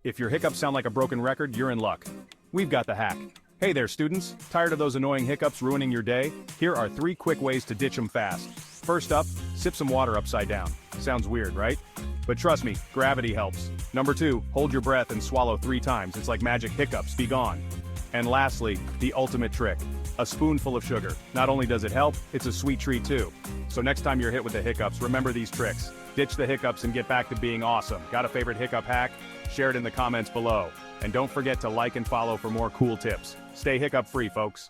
If your hiccups sound like a broken record, you're in luck. We've got the hack. Hey there, students. Tired of those annoying hiccups ruining your day? Here are 3 quick ways to ditch them fast. First up, sip some water upside down. Sounds weird, right? But trust me, gravity helps. Number 2, hold your breath and swallow 3 times. It's like magic. Hiccups, be gone. And lastly, the ultimate trick. A spoonful of sugar. Not only does it help, it's a sweet treat too. So next time you're hit with the hiccups, remember these tricks. Ditch the hiccups and get back to being awesome. Got a favorite hiccup hack? Share it in the comments below. And don't forget to like and follow for more cool tips. Stay hiccup free, folks.